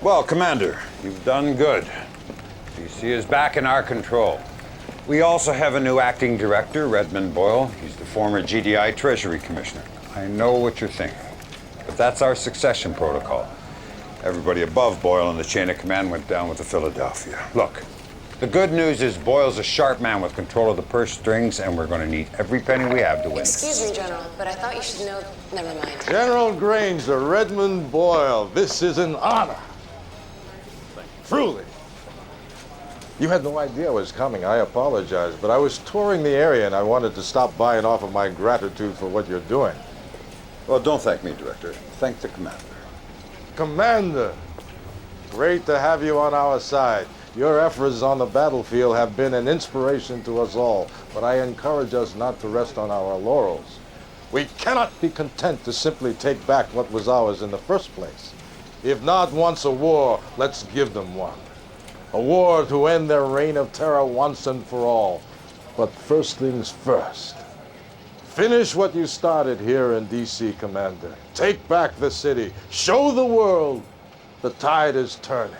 Well, Commander, you've done good. DC is back in our control. We also have a new acting director, Redmond Boyle. He's the former GDI Treasury Commissioner. I know what you're thinking, but that's our succession protocol. Everybody above Boyle in the chain of command went down with the Philadelphia. Look, the good news is Boyle's a sharp man with control of the purse strings, and we're going to need every penny we have to win. Excuse me, General, but I thought you should know. Never mind. General Granger, Redmond Boyle, this is an honor. Truly. You had no idea I was coming. I apologize, but I was touring the area and I wanted to stop by and offer my gratitude for what you're doing. Well, don't thank me, Director. Thank the Commander. Commander, great to have you on our side. Your efforts on the battlefield have been an inspiration to us all, but I encourage us not to rest on our laurels. We cannot be content to simply take back what was ours in the first place. If Nod wants a war, let's give them one. A war to end their reign of terror once and for all. But first things first. Finish what you started here in DC, Commander. Take back the city. Show the world the tide is turning.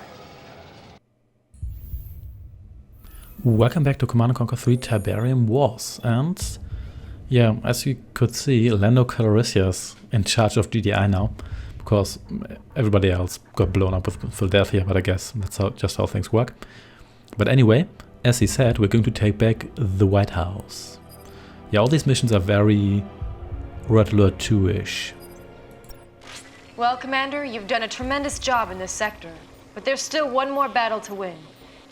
Welcome back to Command & Conquer 3 Tiberium Wars. And yeah, as you could see, Lando Caloricia's in charge of GDI now. Because everybody else got blown up with Philadelphia, but I guess that's just how things work. But anyway, as he said, we're going to take back the White House. Yeah, all these missions are very Red Alert 2-ish. Well, Commander, you've done a tremendous job in this sector, but there's still one more battle to win.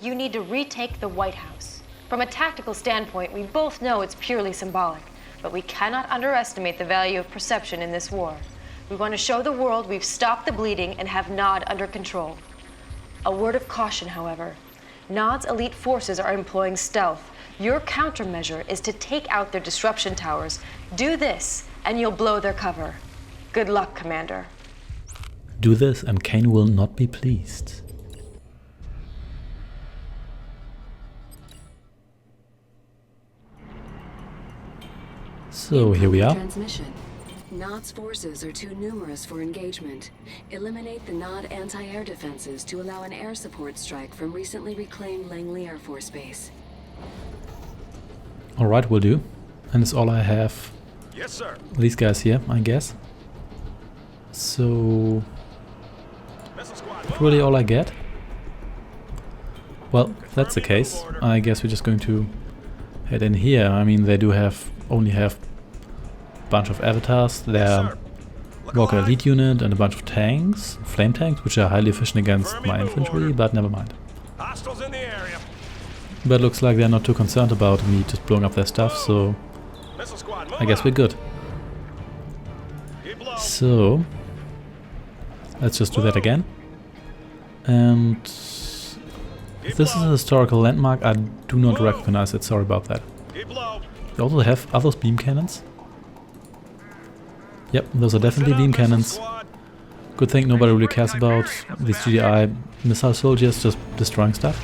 You need to retake the White House. From a tactical standpoint, we both know it's purely symbolic, but we cannot underestimate the value of perception in this war. We want to show the world we've stopped the bleeding and have Nod under control. A word of caution, however. Nod's elite forces are employing stealth. Your countermeasure is to take out their disruption towers. Do this, and you'll blow their cover. Good luck, Commander. Do this, and Kane will not be pleased. So here we are. Transmission. Nod's forces are too numerous for engagement. Eliminate the Nod anti-air defenses to allow an air support strike from recently reclaimed Langley Air Force Base. Alright, will do. And that's all I have. Yes, sir. These guys here, I guess. So... really all I get? Well, if that's the case, I guess we're just going to head in here. I mean, they do only have bunch of avatars, their Walker Elite unit and a bunch of tanks, flame tanks, which are highly efficient against my infantry, but never mind. But looks like they're not too concerned about me just blowing up their stuff, so I guess we're good. So let's just do that again. And if this is a historical landmark, I do not recognize it, sorry about that. They also have other beam cannons. Yep, those are definitely beam cannons. Good thing nobody really cares about these GDI missile soldiers just destroying stuff.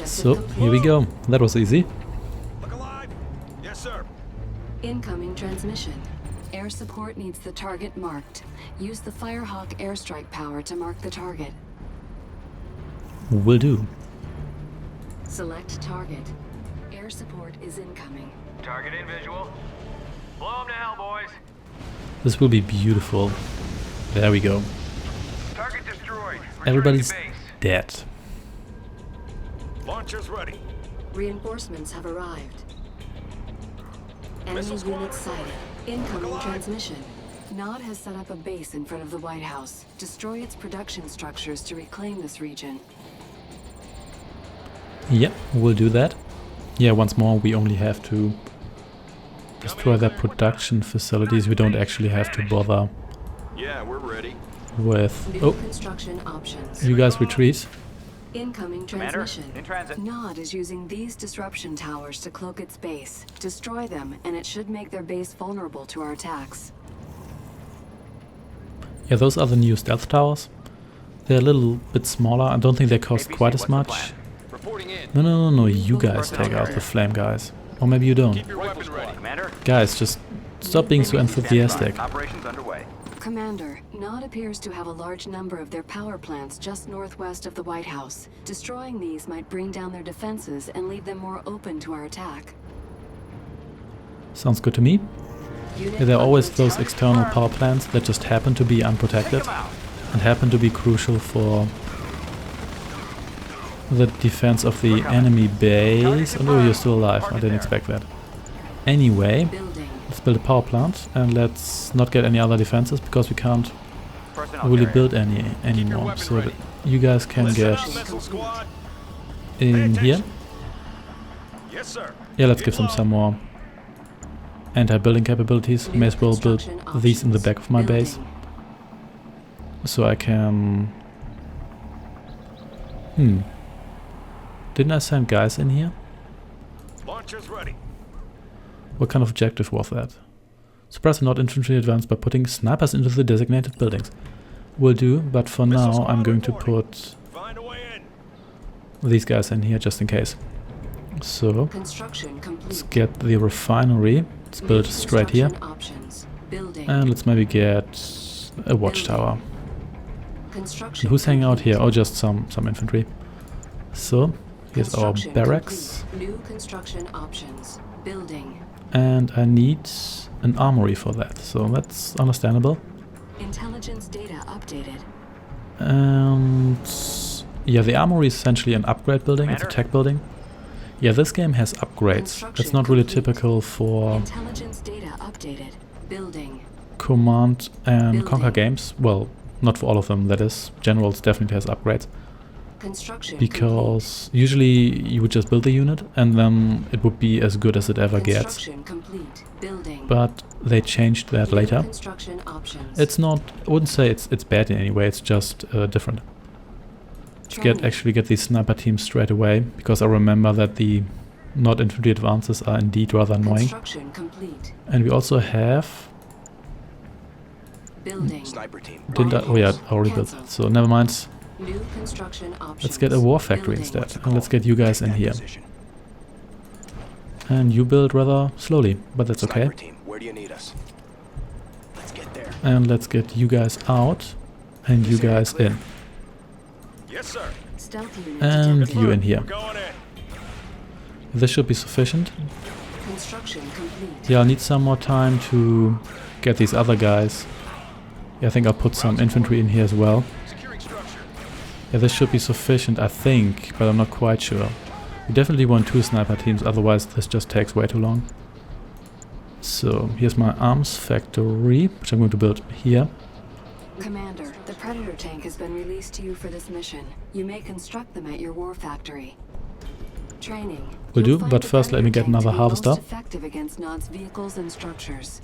So, here we go. That was easy. Look alive. Yes, sir. Incoming transmission. Air support needs the target marked. Use the Firehawk airstrike power to mark the target. Will do. Select target. Air support is incoming. Target in visual. Blow 'em to hell, boys. This will be beautiful. There we go. Target destroyed. Everybody's dead. Launchers ready. Reinforcements have arrived. Enemy units sighted. Incoming transmission. Nod has set up a base in front of the White House. Destroy its production structures to reclaim this region. Yep, we'll do that. Yeah, once more, we only have to destroy their production facilities. We don't actually have to bother Yeah, we're ready. with... New Oh, construction options. you guys retreat. Incoming transmission. in transit. Nod is using these disruption towers to cloak its base. Destroy them, and it should make their base vulnerable to our attacks. Yeah, those are the new stealth towers. They're a little bit smaller. I don't think they cost quite as much. No, you guys take out the flame guys. Or maybe you don't. Keep your weapons ready, Commander. Guys, just stop being so enthusiastic. Operations underway. Commander, Nod appears to have a large number of their power plants just northwest of the White House. Destroying these might bring down their defenses and leave them more open to our attack. Sounds good to me. Unit Yeah, there are always under those attack. external power plants that just happen to be unprotected and happen to be crucial for the defense of the enemy base. Oh no, you're still alive. I didn't expect that. Anyway, Building. let's build a power plant and let's not get any other defenses because we can't really build any anymore. So that you guys can get Squad. in here. Yes, sir. Yeah, let's give them some more anti-building capabilities. May as well build these in the back of my base. Building. So I can... Didn't I send guys in here? Launchers ready. What kind of objective was that? Suppress the Nod infantry advance by putting snipers into the designated buildings. Will do, but for now I'm going to put Find a way in. these guys in here just in case. So, Construction let's complete. get the refinery. Let's build New straight here. construction options. Building. And let's maybe get a watchtower. Construction Who's hanging out complete. here? Oh, just some infantry. So, here's our Construction barracks. complete. New construction options. Building. And I need an armory for that, so that's understandable. Intelligence data updated. And yeah, the armory is essentially an upgrade building, it's a tech building. Yeah, this game has upgrades. That's not really typical for Intelligence data updated. Building. Command and Building. Conquer games. Well, not for all of them, that is. Generals definitely has upgrades. Construction Because usually you would just build the unit and then it would be as good as it ever complete. gets. Construction complete. Building. But they changed that New later. Construction options. It's not, I wouldn't say it's bad in any way, it's just different. Training. Actually get these sniper teams straight away, because I remember that the Nod infantry advances are indeed rather annoying. Construction complete. And we also have, Building. Sniper team. didn't I? Oh yeah, I already built that, so never mind. New construction options. Let's get a war factory Building. instead, and let's get you guys in here. And you build rather slowly, but that's okay. Team, where do you need us? Let's get there. And let's get you guys out, and you guys in. Yes, sir. Stealth unit And detected. you in here. Going in. This should be sufficient. Construction complete. Yeah, I'll need some more time to get these other guys. Yeah, I think I'll put some infantry in here as well. Securing structure. Yeah, this should be sufficient, I think, but I'm not quite sure. We definitely want 2 sniper teams, otherwise this just takes way too long. So, here's my arms factory, which I'm going to build here. Commander, the Predator tank has been released to you for this mission. You may construct them at your war factory. Training. Will You'll do, find but the first let me get Predator tank another to be harvester. most effective against Nod's vehicles and structures.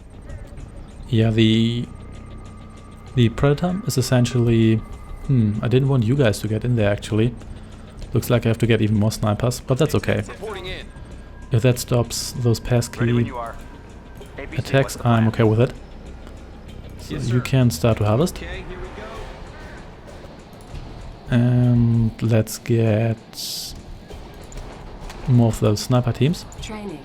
Yeah, the Predator is essentially... I didn't want you guys to get in there actually. Looks like I have to get even more snipers, but that's okay. Reporting in. If that stops those pesky are. attacks, I'm okay with it. So you can start to harvest. Okay, here we go. And let's get more of those sniper teams. Training.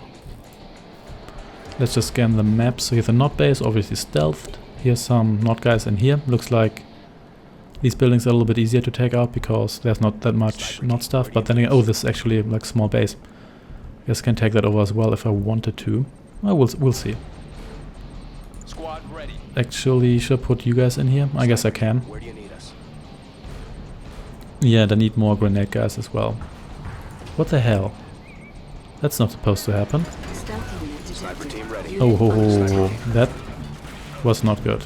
Let's just scan the map. So here's the Nod base, obviously stealthed. Here's some Nod guys in here. Looks like these buildings are a little bit easier to take out because there's not that much Nod stuff. But then again, oh, this is actually like small base. Guess I can take that over as well if I wanted to. Well, we'll see. Squad ready. Actually, should I put you guys in here? I guess I can. Where do you need us? Yeah, they need more grenade guys as well. What the hell? That's not supposed to happen. Stealth unit detected. team ready. Unit Oh, ho, under ho, attack. that was not good.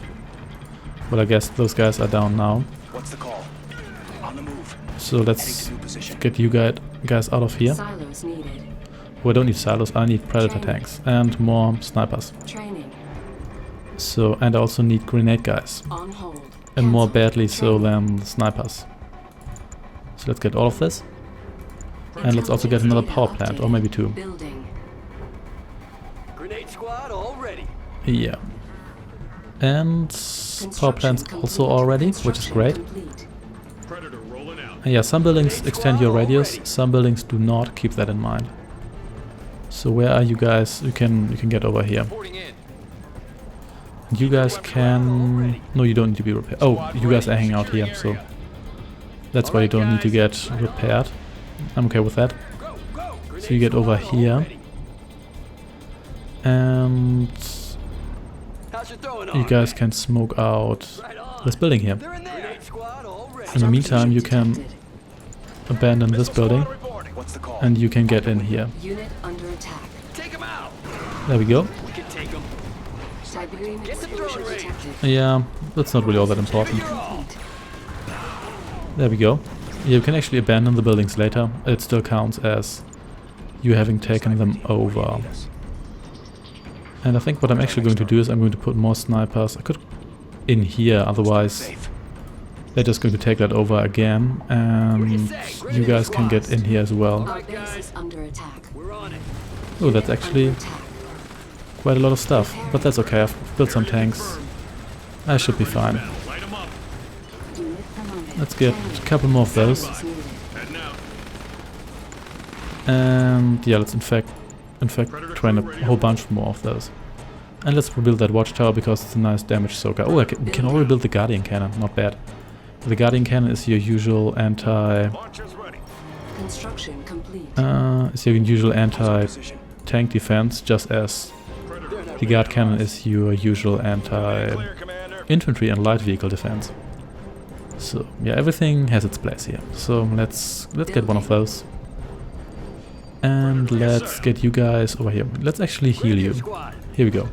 But I guess those guys are down now. What's the call? On the move. So let's New position. get you guys out of here. Silos needed. Oh, I don't need silos, I need predator Training. tanks and more snipers. Training. So, and I also need grenade guys. On hold. And more Cancel. badly so Training. than the snipers. So let's get all of this. And let's also get another power plant, or maybe 2. Building. Grenade squad all ready. Yeah. And power plants also already, which is great. Complete. Predator rolling out. And yeah, some buildings extend your radius, some buildings do not. Keep that in mind. So where are you guys? You can get over here. Reporting in. You guys can... No, you don't need to be repaired. Oh, you guys are hanging out here, so... That's why you don't need to get repaired. I'm okay with that. So you get over here. And... You guys can smoke out this building here. In the meantime, you can abandon this building. And you can get in here. Unit under attack. There we go. Tiberium explosion detected. Yeah, that's not really all that important. Complete. There we go. You can actually abandon the buildings later. It still counts as you having taken them over. And I think what I'm actually going to do is I'm going to put more snipers. I could in here, otherwise they're just going to take that over again. And you guys can get in here as well. Our base is under attack. Oh, that's actually quite a lot of stuff. But that's okay, I've built some tanks. I should be fine. Let's get a couple more of those. And yeah, let's in fact train a whole bunch more of those. And let's rebuild that watchtower because it's a nice damage soaker. Oh, we can already build the Guardian Cannon, not bad. The Guardian Cannon is your usual Construction complete. anti-tank defense, just as the Guard Cannon is your usual anti-infantry and light vehicle defense. So yeah, everything has its place here. So let's get one of those. And let's get you guys over here. Let's actually heal you. Here we go.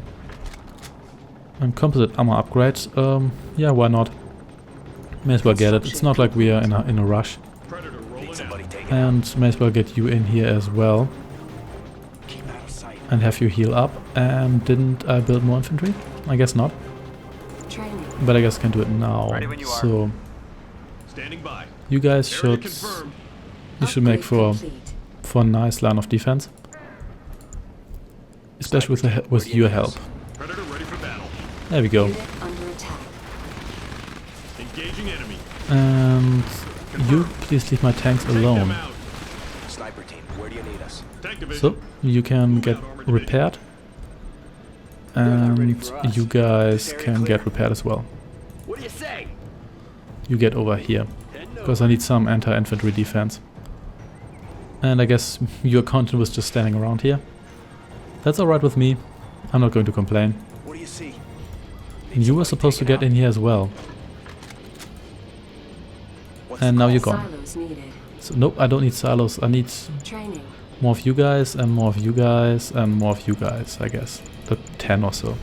And composite armor upgrade. Yeah, why not? May as well get it. It's not like we are in a rush. And may as well get you in here as well. And have you heal up. And didn't I build more infantry? I guess not. Training. But I guess I can do it now. So you guys should make for a nice line of defense, especially with your help. There we go. And you please leave my tanks alone. So you can get repaired, and you guys can get repaired as well. You get over here, because I need some anti-infantry defense. And I guess your content was just standing around here. That's alright with me. I'm not going to complain. What do you see? And you were supposed to get in here as well. And now you're gone. Silos needed. So nope, I don't need silos. I need Training. more of you guys and more of you guys and more of you guys, I guess. The 10 or so.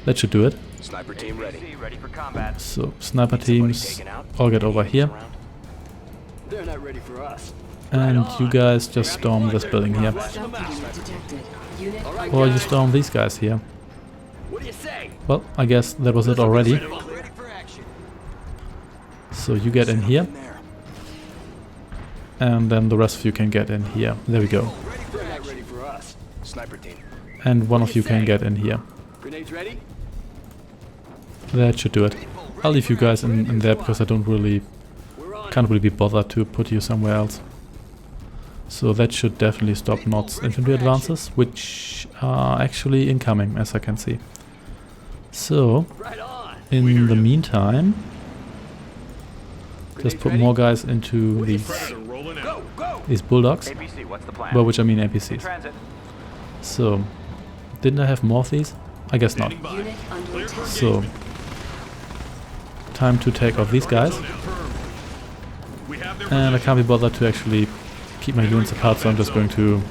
That should do it. Sniper team ready. Ready for combat. So sniper teams all get over here. They're not ready for us. And you guys just storm this building here. Stealth unit detected. Unit Or you storm these guys here. What do you say? Well, I guess that was it already. So you get in here. And then the rest of you can get in here. There we go. They're not ready for us. Sniper team. And one of you can get in here. Grenades ready? That should do it. I'll leave you guys in there because I can't really be bothered to put you somewhere else. So that should definitely stop Nod's infantry advances, which are actually incoming, as I can see. So, in the meantime, just put more guys into these bulldogs, well, which I mean NPCs. So, didn't I have more of these? I guess not. unit under attack. So, time to take off these guys. And I can't be bothered to actually keep my units apart, so I'm just going to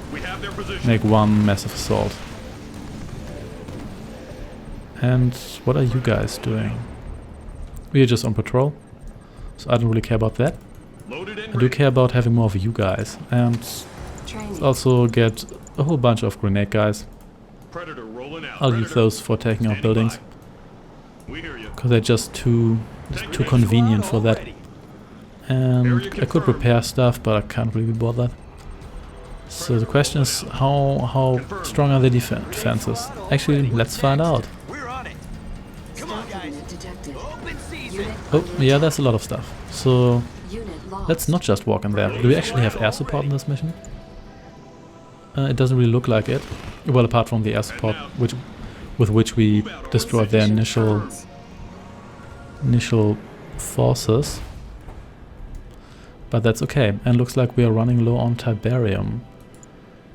make one massive assault. And what are you guys doing? We are just on patrol, so I don't really care about that. I do care about having more of you guys, and Training. also get a whole bunch of grenade guys. I'll use those for taking out buildings, because they're just too convenient for that. And I could repair stuff, but I can't really be bothered. So the question is, how strong are the defenses? Actually, let's find out. Stealth unit detected. Unit Oh, yeah, there's a lot of stuff. So unit lost. let's not just walk in there. Do we actually have air support in this mission? It doesn't really look like it. Well, apart from the air support, which with which we destroyed their initial forces. But that's okay, and looks like we are running low on Tiberium.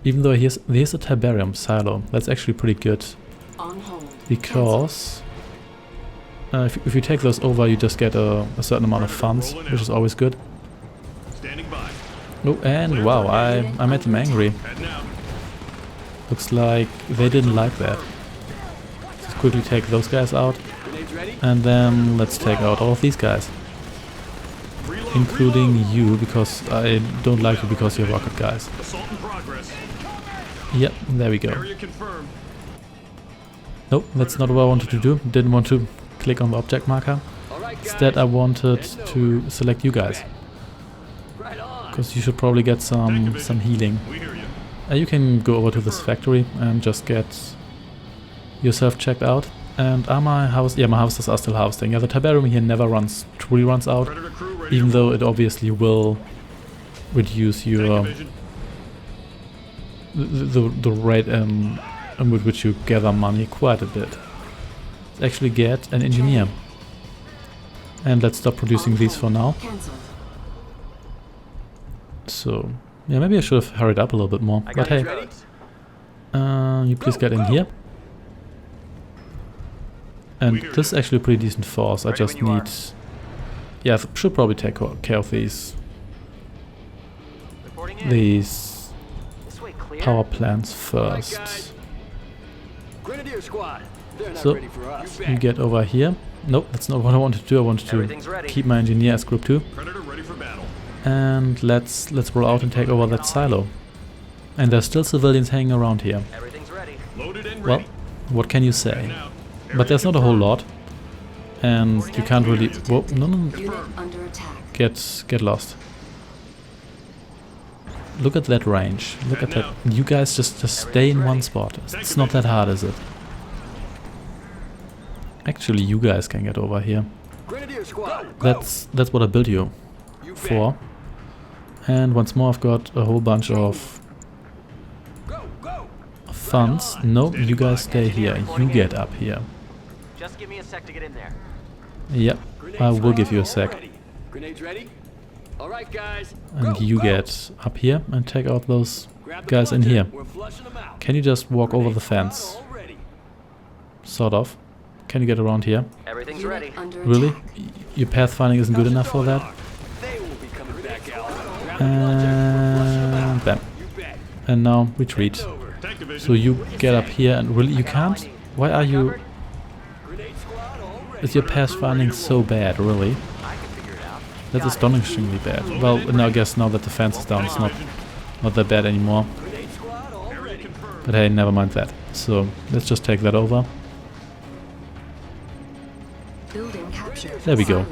Even though here's a Tiberium silo, that's actually pretty good. On hold. Because if you take those over, you just get a certain amount of funds, which is always good. Oh, and wow, I made them angry. Looks like they didn't like that. Let's quickly take those guys out. And then let's take out all of these guys. Including you, because I don't like you because you're rocket guys. Yep, there we go. Nope, that's not what I wanted to do. Didn't want to click on the object marker. Instead I wanted to select you guys. Because you should probably get some healing. You can go over to this factory and just get yourself checked out. And are my house? Yeah, my houses are still harvesting. Yeah, the Tiberium here never truly runs out, even though it obviously will reduce your the rate with which you gather money quite a bit. Let's actually get an engineer, and let's stop producing these for now. So yeah, maybe I should have hurried up a little bit more. But hey, you please get in here. And this is actually a pretty decent force. I just need... Yeah, I should probably take care of these power plants first. So, you get over here. Nope, that's not what I wanted to do. I wanted to keep my engineer as group 2. And let's roll out and take over that silo. And there's still civilians hanging around here. Well, what can you say? But there's not a whole lot, and you can't really... Whoa, no. Get lost. Look at that range. Look at that. You guys just stay in one spot. It's not that hard, is it? Actually, you guys can get over here. That's what I built you for. And once more, I've got a whole bunch of funds. No, you guys stay here. You get up here. Just give me a sec to get in there. Yep, I will give you a sec. Grenades ready? All right, guys. And you get up here and take out those guys in here. Can you just walk over the fence? Sort of. Can you get around here? Everything's ready. Really? Your pathfinding isn't good enough for that? And bam. And now retreat. So you get up here and really you can't? Why are you... Is your pathfinding so bad, really? That's astonishingly bad. Well, now I guess now that the fence is down, it's not that bad anymore. But hey, never mind that. So let's just take that over. There we go.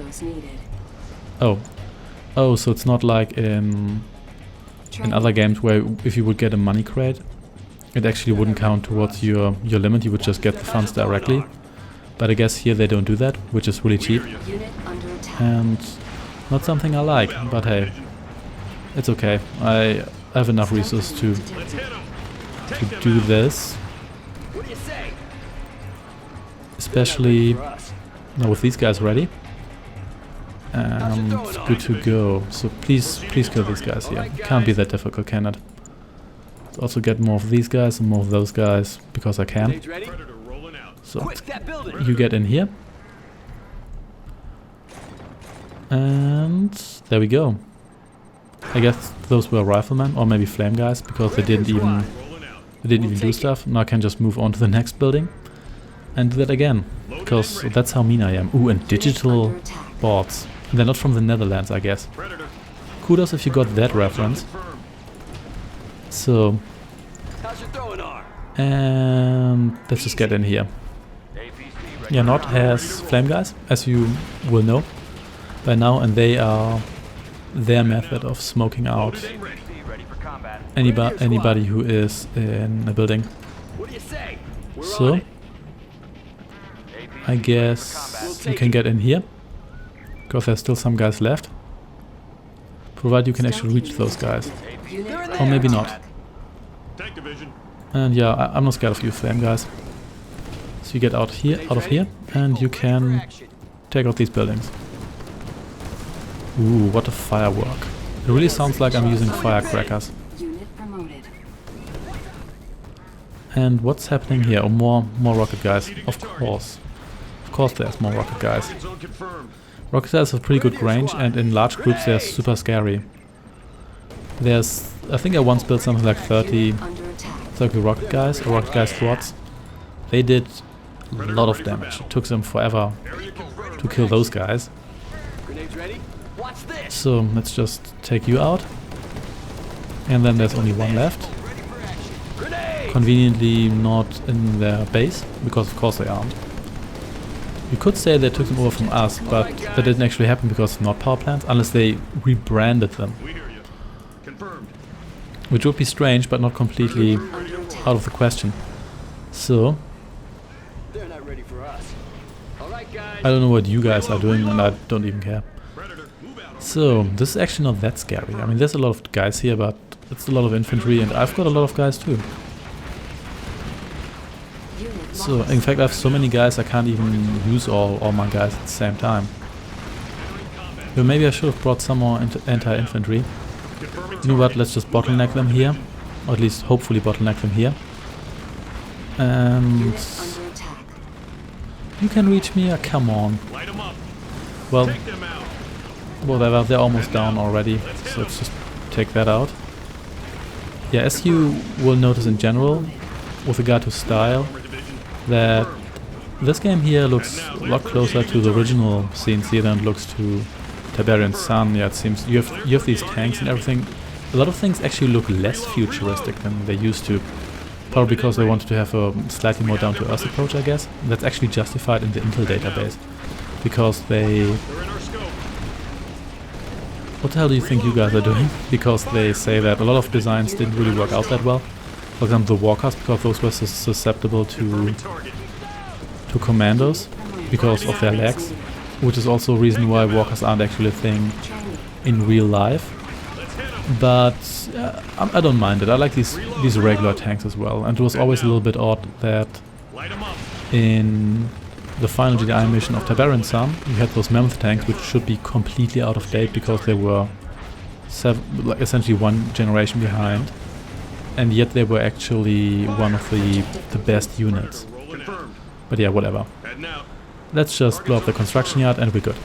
Oh, so it's not like in other games where if you would get a money crate, it actually wouldn't count towards your limit. You would just get the funds directly. But I guess here they don't do that, which is really cheap. And not something I like, but hey, it's okay. I have enough resources to do this. Especially now with these guys ready. And good to go. So please kill these guys here. Can't be that difficult, can it? Let's also get more of these guys and more of those guys, because I can. So, you get in here. And there we go. I guess those were riflemen, or maybe flame guys, because they didn't even do stuff. Now I can just move on to the next building and do that again, because that's how mean I am. Ooh, and digital boards. And they're not from the Netherlands, I guess. Kudos if you got that reference. So, and let's just get in here. Yeah, Nod has flame guys, as you will know by now, and they are their method of smoking out anybody who is in a building. So, I guess you can get in here, because there's still some guys left, provided you can actually reach those guys, or maybe not. And yeah, I'm not scared of you flame guys. So you get out of here, and you can take out these buildings. Ooh, what a firework. It really sounds like I'm using firecrackers. Unit promoted. And what's happening here? Oh, more rocket guys. Of course. Of course there's more rocket guys. Rocket guys have pretty good range, and in large groups they're super scary. There's, I think I once built something like 30 Under attack. rocket guys, or rocket guy squads. They did a lot of damage. It took them forever to kill those guys. Grenades ready? Watch this. So let's just take you out. And then there's only one left. Grenade! Conveniently not in their base, because of course they aren't. You could say they took them over from us, but that didn't actually happen because of Nod power plants, unless they rebranded them. We hear you. Confirmed. Which would be strange, but not completely out of the question. So, They're not ready for us. All right, guys. I don't know what you guys are doing, and I don't even care. Predator, move out. So, this is actually not that scary. I mean, there's a lot of guys here, but it's a lot of infantry, and I've got a lot of guys too. Unit So, lost. in fact, I have so many guys I can't even use all my guys at the same time. But maybe I should have brought some more anti-infantry. You know what, let's just bottleneck them here. Or at least, hopefully bottleneck them here. And Unit under attack. you can reach me? Come on. Light them up. Well, Take them out. whatever, they're almost down already. So let's just take that out. Yeah, as you will notice in general, with regard to style, that this game here looks a lot closer to the original scenes here than it looks to Tiberian Sun. Yeah, it seems you have these tanks and everything. A lot of things actually look less futuristic than they used to. Probably because they wanted to have a slightly more down-to-earth approach, I guess. That's actually justified in the Intel database. Because they... They're in our scope. What the hell do you think you guys are doing? Because they say that a lot of designs didn't really work out that well. For example, the walkers, because those were susceptible to commandos because of their legs. Which is also a reason why walkers aren't actually a thing in real life. But I don't mind it. I like these regular tanks as well. And it was always a little bit odd that Light them up. in the final GDI mission of Tiberian Sun, you had those mammoth tanks, which should be completely out of date because they were essentially one generation behind, and yet they were actually one of the best units. Confirmed. But yeah, whatever. Heading out. Let's just blow up the construction yard and we're good.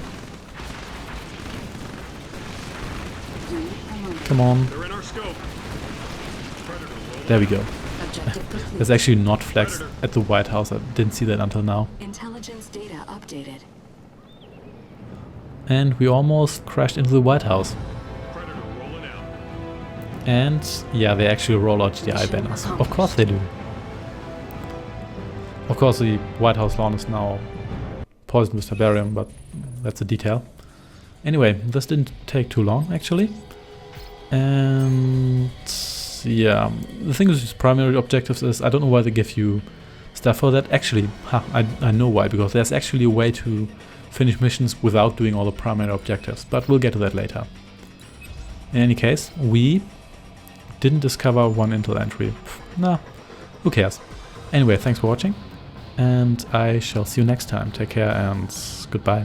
Come on. They're in our scope. Predator, roll There we go. Objective complete. There's actually not flags at the White House. I didn't see that until now. Intelligence data updated. And we almost crashed into the White House. Predator rolling out. And yeah, they actually roll out GDI banners. Of course they do. Of course the White House lawn is now poisoned with Tiberium, but that's a detail. Anyway, this didn't take too long actually. And yeah, the thing with these primary objectives is I don't know why they give you stuff for that. Actually, I know why, because there's actually a way to finish missions without doing all the primary objectives, but we'll get to that later. In any case, we didn't discover one Intel entry. Nah, who cares? Anyway, thanks for watching, and I shall see you next time. Take care and goodbye.